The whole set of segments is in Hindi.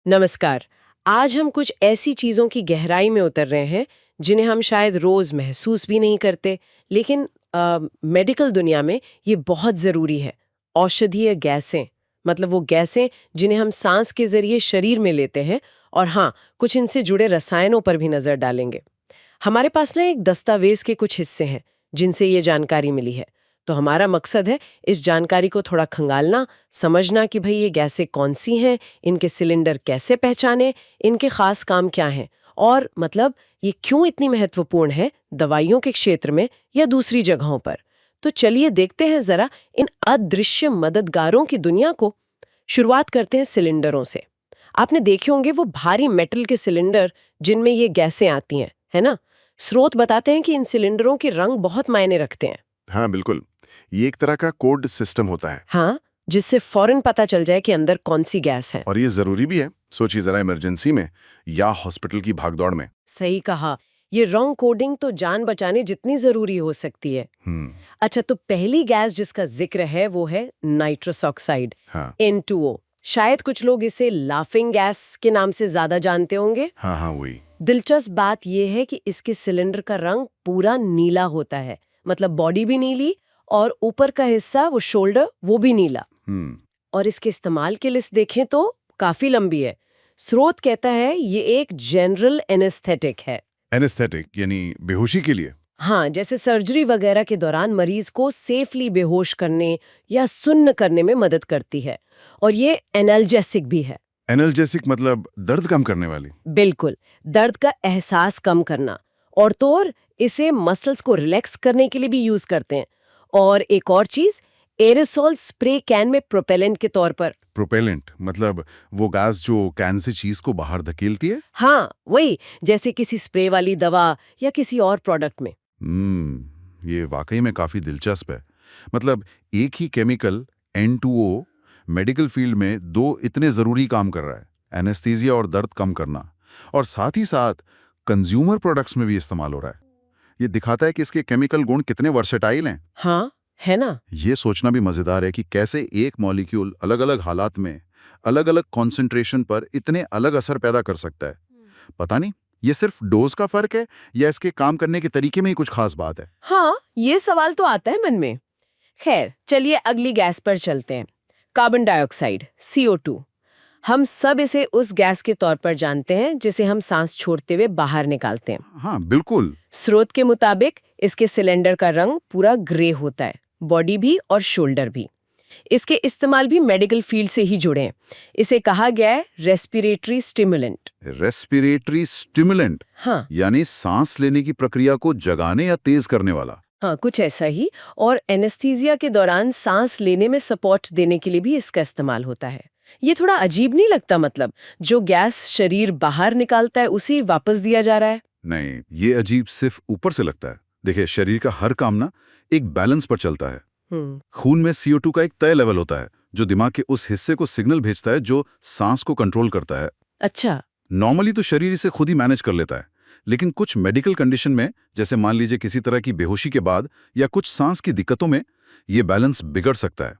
नमस्कार। आज हम कुछ ऐसी चीज़ों की गहराई में उतर रहे हैं जिन्हें हम शायद रोज़ महसूस भी नहीं करते, लेकिन मेडिकल दुनिया में ये बहुत ज़रूरी है। औषधीय गैसें, मतलब वो गैसें जिन्हें हम सांस के ज़रिए शरीर में लेते हैं, और हाँ, कुछ इनसे जुड़े रसायनों पर भी नज़र डालेंगे। हमारे पास ना एक दस्तावेज के कुछ हिस्से हैं जिनसे ये जानकारी मिली है। तो हमारा मकसद है इस जानकारी को थोड़ा खंगालना, समझना कि भाई ये गैसें कौन सी हैं, इनके सिलेंडर कैसे पहचाने, इनके खास काम क्या हैं, और मतलब ये क्यों इतनी महत्वपूर्ण है दवाइयों के क्षेत्र में या दूसरी जगहों पर। तो चलिए देखते हैं जरा इन अदृश्य मददगारों की दुनिया को। शुरुआत करते हैं सिलेंडरों से। आपने देखे होंगे वो भारी मेटल के सिलेंडर जिनमें ये गैसें आती हैं, है ना। स्रोत बताते हैं कि इन सिलेंडरों के रंग बहुत मायने रखते हैं। हाँ बिल्कुल। ये एक तरह का कोड सिस्टम होता है। हाँ, जिससे फौरन पता चल जाए कि अंदर कौन सी गैस है। और ये जरूरी भी है। सोचिए जरा, इमरजेंसी में या हॉस्पिटल की भागदौड़ में। सही कहा। ये रंग कोडिंग तो जान बचाने जितनी जरूरी हो सकती है। अच्छा, तो पहली गैस जिसका जिक्र है वो है नाइट्रस ऑक्साइड, हाँ N2O। शायद कुछ लोग इसे लाफिंग गैस के नाम से ज्यादा जानते होंगे। हाँ हाँ वही। दिलचस्प बात यह है कि इसके सिलेंडर का रंग पूरा नीला होता है, मतलब बॉडी भी नीली और ऊपर का हिस्सा वो शोल्डर वो भी नीला। और इसके इस्तेमाल की लिस्ट देखें तो काफी लंबी है। स्रोत कहता है ये एक जनरल एनेस्थेटिक है। एनेस्थेटिक यानी बेहोशी के लिए। हाँ, जैसे सर्जरी वगैरह के दौरान मरीज को सेफली बेहोश करने या सुन्न करने में मदद करती है। और ये एनाल्जेसिक भी है। एनाल्जेसिक मतलब दर्द कम करने वाली। बिल्कुल, दर्द का एहसास कम करना। और तो और इसे मसल्स को रिलैक्स करने के लिए भी यूज करते हैं। और एक और चीज, एरोसोल स्प्रे कैन में प्रोपेलेंट के तौर पर। प्रोपेलेंट मतलब वो गैस जो कैन से चीज को बाहर धकेलती है। हाँ, वही, जैसे किसी स्प्रे वाली दवा या किसी और प्रोडक्ट में। ये वाकई में काफी दिलचस्प है। मतलब एक ही केमिकल N2O मेडिकल फील्ड में दो इतने जरूरी काम कर रहा है, एनेस्थीसिया और दर्द कम करना, और साथ ही साथ कंज्यूमर प्रोडक्ट्स में भी इस्तेमाल हो रहा है। ये दिखाता है कि इसके केमिकल गुण कितने वर्सेटाइल हैं। हाँ, है ना। ये सोचना भी मजेदार है कि कैसे एक मॉलिक्यूल अलग-अलग हालात में अलग-अलग कॉन्सेंट्रेशन पर इतने अलग असर पैदा कर सकता है। पता नहीं ये सिर्फ डोज का फर्क है या इसके काम करने के तरीके में ही कुछ खास बात है। हाँ, ये सवाल तो आता है मन में। खैर, चलिए अगली गैस पर चलते हैं। Carbon dioxide, CO2। हम सब इसे उस गैस के तौर पर जानते हैं जिसे हम सांस छोड़ते हुए बाहर निकालते हैं। हाँ बिल्कुल। स्रोत के मुताबिक इसके सिलेंडर का रंग पूरा ग्रे होता है, बॉडी भी और शोल्डर भी। इसके इस्तेमाल भी मेडिकल फील्ड से ही जुड़े हैं। इसे कहा गया है रेस्पिरेटरी स्टिमुलेंट। रेस्पिरेटरी स्टिमुलेंट हाँ यानी सांस लेने की प्रक्रिया को जगाने या तेज करने वाला। हाँ, कुछ ऐसा ही। और एनेस्थीसिया के दौरान सांस लेने में सपोर्ट देने के लिए भी इसका इस्तेमाल होता है। ये थोड़ा अजीब नहीं लगता? मतलब जो गैस शरीर बाहर निकालता है उसे वापस दिया जा रहा है। नहीं, ये अजीब सिर्फ ऊपर से लगता है। देखिए, शरीर का हर काम ना एक बैलेंस पर चलता है। खून में CO2 का एक तय लेवल होता है जो दिमाग के उस हिस्से को सिग्नल भेजता है जो सांस को कंट्रोल करता है। अच्छा। नॉर्मली तो शरीर इसे खुद ही मैनेज कर लेता है, लेकिन कुछ मेडिकल कंडीशन में, जैसे मान लीजिए किसी तरह की बेहोशी के बाद या कुछ सांस की दिक्कतों में, ये बैलेंस बिगड़ सकता है।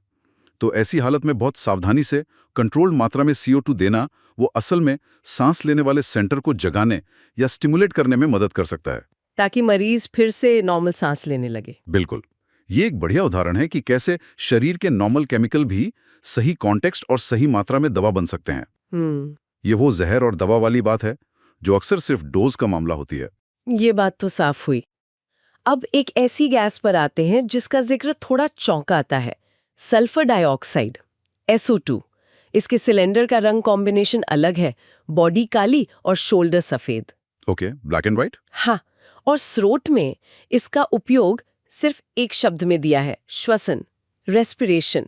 तो ऐसी हालत में बहुत सावधानी से कंट्रोल्ड मात्रा में CO2 देना वो असल में सांस लेने वाले सेंटर को जगाने या स्टिमुलेट करने में मदद कर सकता है, ताकि मरीज फिर से नॉर्मल सांस लेने लगे। बिल्कुल। ये एक बढ़िया उदाहरण है कि कैसे शरीर के नॉर्मल केमिकल भी सही कॉन्टेक्स्ट और सही मात्रा में दवा बन सकते हैं। ये वो जहर और दवा वाली बात है जो अक्सर सिर्फ डोज का मामला होती है। ये बात तो साफ हुई। अब एक ऐसी गैस पर आते हैं जिसका जिक्र थोड़ा चौंकाता है, सल्फर डाइऑक्साइड, SO2। इसके सिलेंडर का रंग कॉम्बिनेशन अलग है, बॉडी काली और शोल्डर सफेद। Okay, black and white. हाँ, और स्रोत में इसका उपयोग सिर्फ एक शब्द में दिया है, श्वसन, रेस्पिरेशन।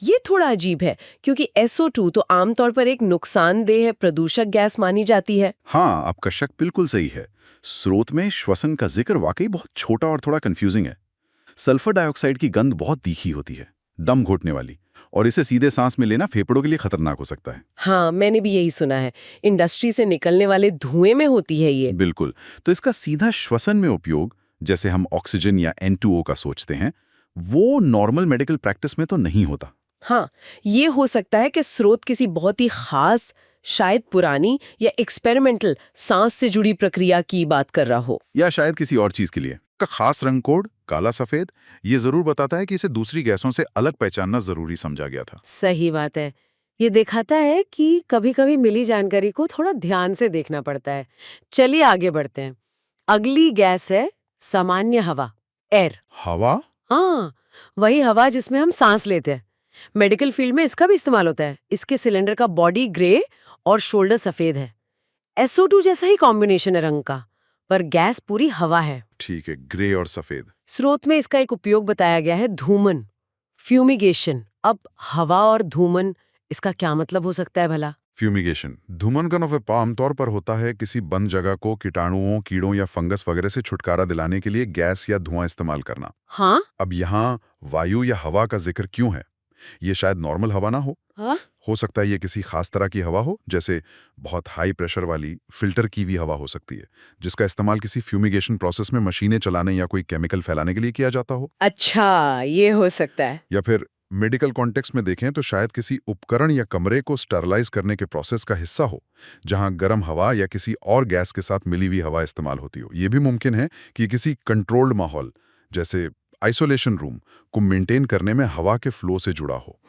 ये थोड़ा अजीब है क्योंकि SO2 तो आमतौर पर एक नुकसानदेह प्रदूषक गैस मानी जाती है। हाँ, आपका शक बिल्कुल सही है। स्रोत में श्वसन का जिक्र वाकई बहुत छोटा और थोड़ा कंफ्यूजिंग है। सल्फर डाइऑक्साइड की गंध बहुत तीखी होती है, दम घोटने वाली, और इसे सीधे सांस में लेना फेफड़ों के लिए खतरनाक हो सकता है। हाँ, मैंने भी यही सुना है। इंडस्ट्री से निकलने वाले धुएं में होती है ये। बिल्कुल। तो इसका सीधा श्वसन में उपयोग, जैसे हम ऑक्सीजन या N2O का सोचते हैं, वो नॉर्मल मेडिकल प्रैक्टिस में तो नहीं होता। हाँ, ये हो सकता है कि स्रोत किसी बहुत ही खास शायद पुरानी या एक्सपेरिमेंटल सांस से जुड़ी प्रक्रिया की बात कर रहा हो। या शायद किसी और चीज के लिए का खास रंग कोड काला सफेद ये जरूर बताता है कि इसे दूसरी गैसों से अलग पहचानना जरूरी समझा गया था। सही बात है। ये दिखाता है कि कभी-कभी मिली जानकारी को थोड़ा ध्यान से देखना पड़ता है। चलिए आगे बढ़ते हैं। अगली गैस है सामान्य हवा, एयर। हवा? हाँ, वही हवा जिसमें हम सांस लेते हैं। मेडिकल फील्ड में इसका भी इस्तेमाल होता है। इसके सिलेंडर का बॉडी ग्रे और शोल्डर सफेद है। SO2 जैसा ही कॉम्बिनेशन है रंग का, पर गैस पूरी हवा है। ठीक है, ग्रे और सफेद। स्रोत में इसका एक उपयोग बताया गया है, धूमन, फ्यूमिगेशन। अब हवा और धूमन, इसका क्या मतलब हो सकता है भला? फ्यूमिगेशन धूमन का नफे आमतौर पर होता है किसी बंद जगह को कीटाणुओं, कीड़ों या फंगस वगैरह से छुटकारा दिलाने के लिए गैस या धुआं इस्तेमाल करना। हाँ? अब यहाँ वायु या हवा का जिक्र क्यों है? ये शायद नॉर्मल हवा ना हो। हाँ? हो सकता है ये किसी खास तरह की हवा हो, जैसे बहुत हाई प्रेशर वाली फिल्टर की हुई हवा हो सकती है, जिसका इस्तेमाल किसी फ्यूमिगेशन प्रोसेस में मशीनें चलाने या कोई केमिकल फैलाने के लिए किया जाता हो। अच्छा, ये हो सकता है। या फिर मेडिकल कॉन्टेक्स्ट में देखें तो शायद किसी उपकरण या कमरे को स्टरलाइज करने के प्रोसेस का हिस्सा हो, जहां गर्म हवा या किसी और गैस के साथ मिली हुई हवा इस्तेमाल होती हो। ये भी मुमकिन है कि किसी कंट्रोल्ड माहौल, जैसे आइसोलेशन रूम, को मेंटेन करने में हवा के फ्लो से जुड़ा हो।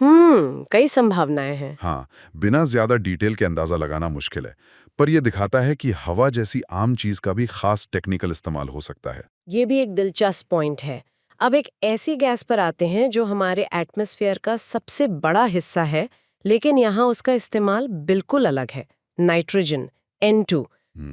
कई संभावनाएं हैं। हाँ, बिना ज्यादा डिटेल के अंदाजा लगाना मुश्किल है, पर यह दिखाता है कि हवा जैसी आम चीज का भी खास टेक्निकल इस्तेमाल हो सकता है। ये भी एक दिलचस्प पॉइंट है। अब एक ऐसी गैस पर आते हैं जो हमारे एटमॉस्फेयर का सबसे बड़ा हिस्सा है, लेकिन यहाँ उसका इस्तेमाल बिल्कुल अलग है, नाइट्रोजन, N2।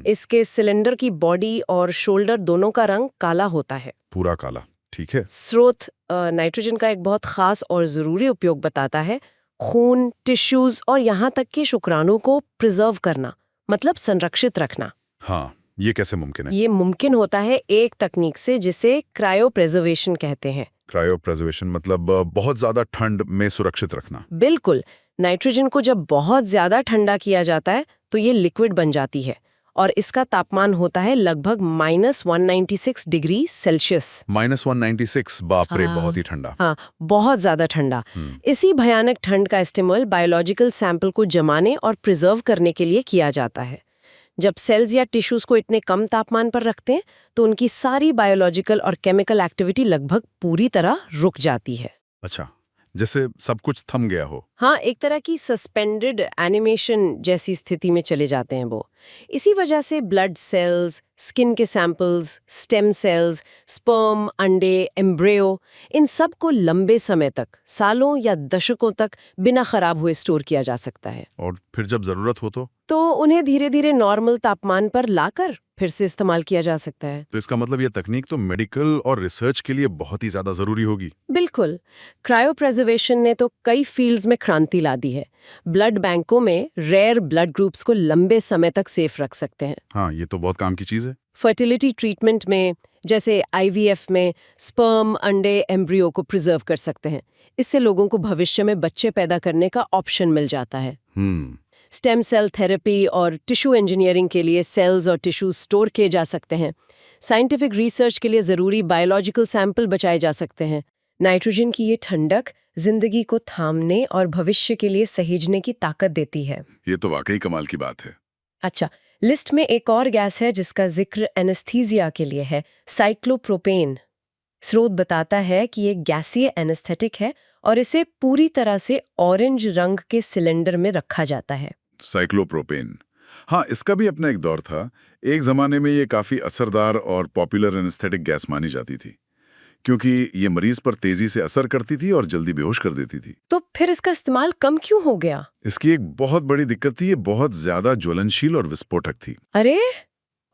इसके सिलेंडर की बॉडी और शोल्डर दोनों का रंग काला होता है। पूरा काला, ठीक है। स्रोत नाइट्रोजन का एक बहुत खास और ज़रूरी उपयोग बताता है, खून, टिश्यूज और यहाँ तक कि शुक्राणु को प्रिजर्व करना, मतलब संरक्षित रखना। हाँ, ये कैसे मुमकिन है? ये मुमकिन होता है एक तकनीक से जिसे क्रायोप्रिजर्वेशन कहते हैं। क्रायोप्रिजर्वेशन मतलब बहुत ज्यादा ठंड में सुरक्षित रखना। बिल्कुल। नाइट्रोजन को जब बहुत ज्यादा ठंडा किया जाता है तो ये लिक्विड बन जाती है और इसका तापमान होता है लगभग -196 डिग्री सेल्सियस। -196, बाप रे, बहुत ही ठंडा। हाँ, बहुत ज्यादा ठंडा। इसी भयानक ठंड का इस्तेमाल बायोलॉजिकल सैंपल को जमाने और प्रिजर्व करने के लिए किया जाता है। जब सेल्स या टिश्यूज को इतने कम तापमान पर रखते हैं तो उनकी सारी बायोलॉजिकल और केमिकल एक्टिविटी लगभग पूरी तरह रुक जाती है। अच्छा, जैसे सब कुछ थम गया हो। हाँ, एक तरह की सस्पेंडेड एनिमेशन जैसी स्थिति में चले जाते हैं वो। इसी वजह से ब्लड सेल्स, स्किन के सैंपल्स, स्टेम सेल्स, स्पर्म, अंडे, एम्ब्रियो, इन सब को लंबे समय तक, सालों या दशकों तक बिना खराब हुए स्टोर किया जा सकता है। और फिर जब जरूरत हो तो उन्हें धीरे धीरे नॉर्मल तापमान पर लाकर फिर से इस्तेमाल किया जा सकता है। तो इसका मतलब ये तकनीक तो मेडिकल और रिसर्च के लिए बहुत ही ज्यादा जरूरी होगी। बिल्कुल। क्रायोप्रिजर्वेशन ने तो कई फील्ड्स में क्रांति ला दी है। ब्लड बैंकों में रेयर ब्लड ग्रुप्स को लंबे समय तक सेफ रख सकते हैं। हाँ, ये तो बहुत काम की चीज है। फर्टिलिटी ट्रीटमेंट में, जैसे IVF में, स्पर्म, अंडे, एम्ब्रियो को प्रिजर्व कर सकते हैं। इससे लोगों को भविष्य में बच्चे पैदा करने का ऑप्शन मिल जाता है। स्टेम सेल थेरेपी और टिश्यू इंजीनियरिंग के लिए सेल्स और टिश्यू स्टोर किए जा सकते हैं। साइंटिफिक रिसर्च के लिए ज़रूरी बायोलॉजिकल सैंपल बचाए जा सकते हैं। नाइट्रोजन की ये ठंडक जिंदगी को थामने और भविष्य के लिए सहेजने की ताकत देती है। ये तो वाकई कमाल की बात है। अच्छा, लिस्ट में एक और गैस है जिसका जिक्र एनेस्थीसिया के लिए है, साइक्लोप्रोपेन। स्रोत बताता है कि ये गैसीय एनेस्थेटिक है और इसे पूरी तरह से ऑरेंज रंग के सिलेंडर में रखा जाता है। साइक्लोप्रोपेन, हाँ, इसका भी अपना एक दौर था। एक जमाने में ये काफी असरदार और पॉपुलर एनेस्थेटिक गैस मानी जाती थी, क्योंकि ये मरीज पर तेजी से असर करती थी और जल्दी बेहोश कर देती थी। तो फिर इसका इस्तेमाल कम क्यों हो गया? इसकी एक बहुत बड़ी दिक्कत थी, ये बहुत ज्यादा ज्वलनशील और विस्फोटक थी। अरे,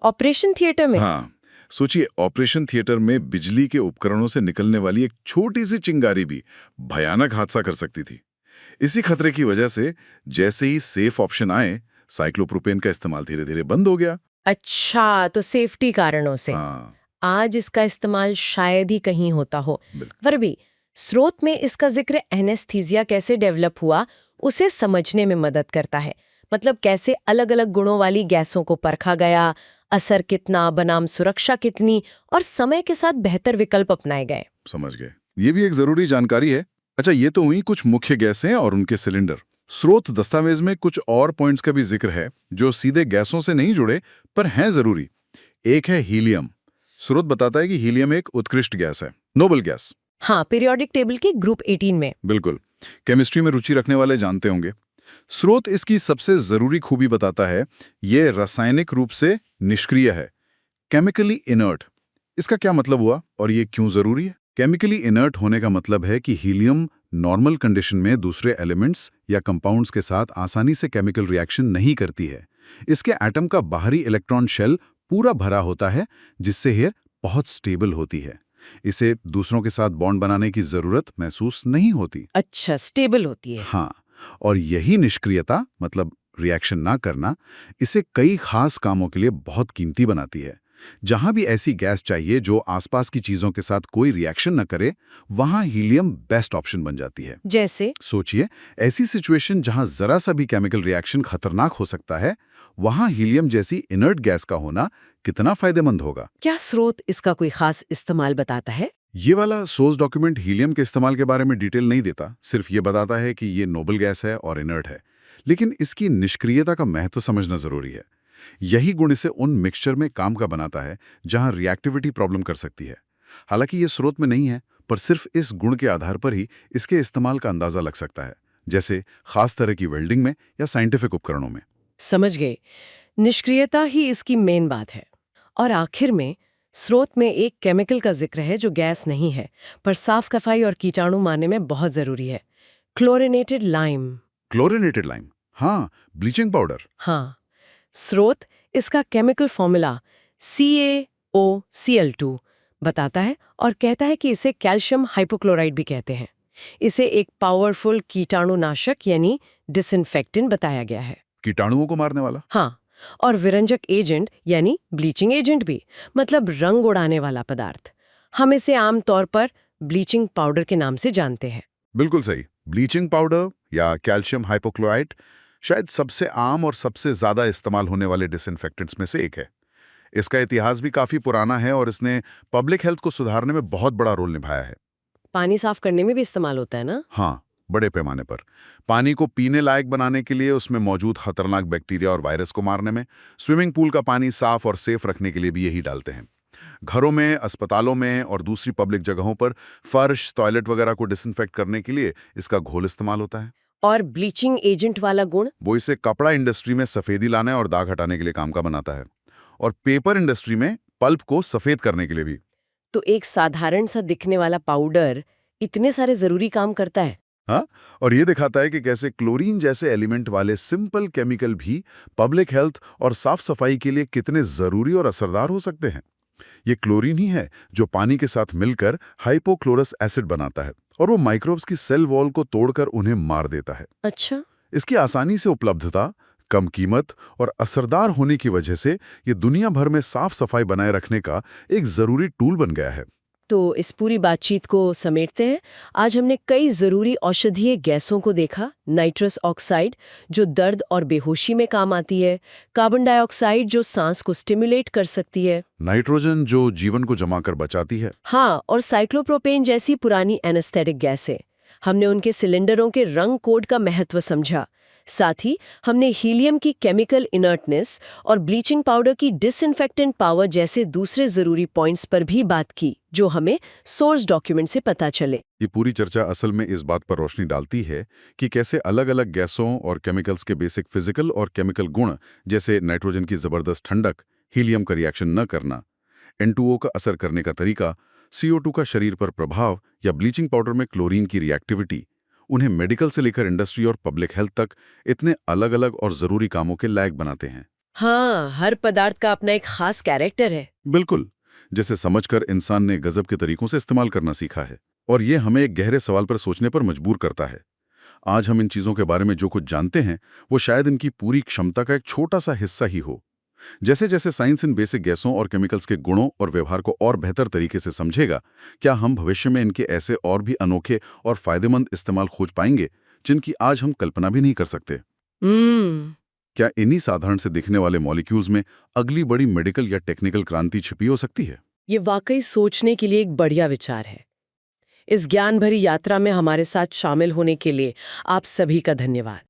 ऑपरेशन थिएटर में? हाँ, सोचिए, ऑपरेशन थिएटर में बिजली के उपकरणों से निकलने वाली एक छोटी सी चिंगारी भी भयानक हादसा कर सकती थी। इसी खतरे की वजह से जैसे ही सेफ ऑप्शन आए, साइक्लोप्रोपेन का इस्तेमाल धीरे धीरे बंद हो गया। अच्छा, तो सेफ्टी कारणों से। हाँ, आज इसका इस्तेमाल शायद ही कहीं होता हो। पर भी स्रोत में इसका जिक्र एनेस्थीसिया कैसे डेवलप हुआ उसे समझने में मदद करता है। मतलब कैसे अलग अलग गुणों वाली गैसों को परखा गया, असर कितना बनाम सुरक्षा कितनी, और समय के साथ बेहतर विकल्प अपनाए गए। समझ गए, ये भी एक जरूरी जानकारी है। अच्छा, ये तो हुई कुछ मुख्य गैसें और उनके सिलेंडर। स्रोत दस्तावेज में कुछ और पॉइंट्स का भी जिक्र है जो सीधे गैसों से नहीं जुड़े पर हैं जरूरी। एक है हीलियम। स्रोत बताता है कि हीलियम एक उत्कृष्ट गैस है, नोबल गैस। हाँ, पीरियोडिक टेबल के ग्रुप 18 में। बिल्कुल, केमिस्ट्री में रुचि रखने वाले जानते होंगे। स्रोत इसकी सबसे जरूरी खूबी बताता है, ये रासायनिक रूप से निष्क्रिय है, केमिकली इनर्ट। इसका क्या मतलब हुआ और ये क्यों जरूरी है? केमिकली इनर्ट होने का मतलब है कि हीलियम नॉर्मल कंडीशन में दूसरे एलिमेंट्स या कंपाउंड्स के साथ आसानी से केमिकल रिएक्शन नहीं करती है। इसके एटम का बाहरी इलेक्ट्रॉन शेल पूरा भरा होता है, जिससे ये बहुत स्टेबल होती है। इसे दूसरों के साथ बॉन्ड बनाने की जरूरत महसूस नहीं होती। अच्छा, स्टेबल होती है। हाँ, और यही निष्क्रियता मतलब रिएक्शन ना करना इसे कई खास कामों के लिए बहुत कीमती बनाती है। जहां भी ऐसी गैस चाहिए जो आसपास की चीजों के साथ कोई रिएक्शन न करे, वहां हीलियम बेस्ट ऑप्शन बन जाती है। जैसे? सोचिए, ऐसी सिचुएशन जहां जरा सा भी केमिकल रिएक्शन खतरनाक हो सकता है, वहां हीलियम जैसी इनर्ट गैस का होना कितना फायदेमंद होगा। क्या स्रोत इसका कोई खास इस्तेमाल बताता है? ये वाला सोर्स डॉक्यूमेंट हीलियम के इस्तेमाल के बारे में डिटेल नहीं देता, सिर्फ ये बताता है कि ये नोबल गैस है और इनर्ट है। लेकिन इसकी निष्क्रियता का महत्व समझना जरूरी है। यही गुण इसे उन मिक्सचर में काम का बनाता है जहां रिएक्टिविटी प्रॉब्लम कर सकती है। हालांकि ये स्रोत में नहीं है, पर सिर्फ इस गुण के आधार पर ही इसके इस्तेमाल का अंदाजा लग सकता है, जैसे खास तरह की वेल्डिंग में या साइंटिफिक उपकरणों में। समझ गए, निष्क्रियता ही इसकी मेन बात है। और आखिर में स्रोत में एक केमिकल का जिक्र है जो गैस नहीं है, पर साफ सफाई और कीटाणु मारने में बहुत जरूरी है। Chlorinated lime. क्लोरिनेटेड लाइम, हाँ, ब्लीचिंग पाउडर। हाँ, स्रोत इसका केमिकल फॉर्मूला CaOCl2 बताता है और कहता है कि इसे कैल्शियम हाइपोक्लोराइड भी कहते हैं। इसे एक पावरफुल कीटाणुनाशक यानी डिसइंफेक्टेंट बताया गया है। कीटाणुओं को मारने वाला। हाँ, और विरंजक एजेंट यानी ब्लीचिंग एजेंट भी, मतलब रंग उड़ाने वाला पदार्थ। हम इसे आमतौर पर ब्लीचिंग पाउडर के नाम से जानते हैं। बिल्कुल सही, ब्लीचिंग पाउडर या कैल्शियम हाइपोक्लोराइड शायद सबसे आम और सबसे ज्यादा इस्तेमाल होने वाले डिसइंफेक्टेंट्स में से एक है। इसका इतिहास भी काफी पुराना है और इसने पब्लिक हेल्थ को सुधारने में बहुत बड़ा रोल निभाया है। पानी साफ करने में भी इस्तेमाल होता है ना? हाँ, बड़े पैमाने पर। पानी को पीने लायक बनाने के लिए, उसमें मौजूद खतरनाक बैक्टीरिया और वायरस को मारने में, स्विमिंग पूल का पानी साफ और सेफ रखने के लिए भी यही डालते हैं। घरों में, अस्पतालों में और दूसरी पब्लिक जगहों पर फर्श, टॉयलेट वगैरह को डिसइंफेक्ट करने के लिए इसका घोल इस्तेमाल होता है। और ब्लीचिंग एजेंट वाला गुण? वो इसे कपड़ा इंडस्ट्री में सफेदी लाने और दाग हटाने के लिए काम का बनाता है, और पेपर इंडस्ट्री में पल्प को सफेद करने के लिए भी। तो एक साधारण सा दिखने वाला पाउडर इतने सारे जरूरी काम करता है। हाँ, और ये दिखाता है कि कैसे क्लोरीन जैसे एलिमेंट वाले सिंपल केमिकल भी पब्लिक हेल्थ और साफ सफाई के लिए कितने जरूरी और असरदार हो सकते हैं। ये क्लोरीन ही है जो पानी के साथ मिलकर हाइपोक्लोरस एसिड बनाता है, और वो माइक्रोब्स की सेल वॉल को तोड़कर उन्हें मार देता है। अच्छा। इसकी आसानी से उपलब्धता, कम कीमत और असरदार होने की वजह से ये दुनिया भर में साफ सफाई बनाए रखने का एक जरूरी टूल बन गया है। तो इस पूरी बातचीत को समेटते हैं। आज हमने कई जरूरी औषधीय गैसों को देखा। नाइट्रस ऑक्साइड जो दर्द और बेहोशी में काम आती है, कार्बन डाइऑक्साइड जो सांस को स्टिमुलेट कर सकती है, नाइट्रोजन जो जीवन को जमा कर बचाती है, हाँ, और साइक्लोप्रोपेन जैसी पुरानी एनेस्थेटिक गैसें। हमने उनके सिलेंडरों के रंग कोड का महत्व समझा। साथ ही हमने हीलियम की केमिकल इनर्टनेस और ब्लीचिंग पाउडर की डिसइंफेक्टेंट पावर जैसे दूसरे जरूरी पॉइंट्स पर भी बात की, जो हमें सोर्स डॉक्यूमेंट से पता चले। ये पूरी चर्चा असल में इस बात पर रोशनी डालती है कि कैसे अलग-अलग गैसों और केमिकल्स के बेसिक फिजिकल और केमिकल गुण, जैसे नाइट्रोजन की जबरदस्त ठंडक, हीलियम का रिएक्शन न करना, N2O का असर करने का तरीका, CO2 का शरीर पर प्रभाव या ब्लीचिंग पाउडर में क्लोरीन की रिएक्टिविटी, उन्हें मेडिकल से लेकर इंडस्ट्री और पब्लिक हेल्थ तक इतने अलग-अलग और जरूरी कामों के लायक बनाते हैं। हाँ, हर पदार्थ का अपना एक खास कैरेक्टर है। बिल्कुल, जिसे समझकर इंसान ने गजब के तरीकों से इस्तेमाल करना सीखा है, और ये हमें एक गहरे सवाल पर सोचने पर मजबूर करता है। आज हम इन चीजों के बारे में जो कुछ जानते हैं, वो शायद इनकी पूरी क्षमता का एक छोटा सा हिस्सा ही हो। जैसे जैसे साइंस इन बेसिक गैसों और केमिकल्स के गुणों और व्यवहार को और बेहतर तरीके से समझेगा, क्या हम भविष्य में इनके ऐसे और भी अनोखे और फायदेमंद इस्तेमाल खोज पाएंगे जिनकी आज हम कल्पना भी नहीं कर सकते। क्या इन्हीं साधारण से दिखने वाले मॉलिक्यूल्स में अगली बड़ी मेडिकल या टेक्निकल क्रांति छिपी हो सकती है? ये वाकई सोचने के लिए एक बढ़िया विचार है। इस ज्ञान भरी यात्रा में हमारे साथ शामिल होने के लिए आप सभी का धन्यवाद।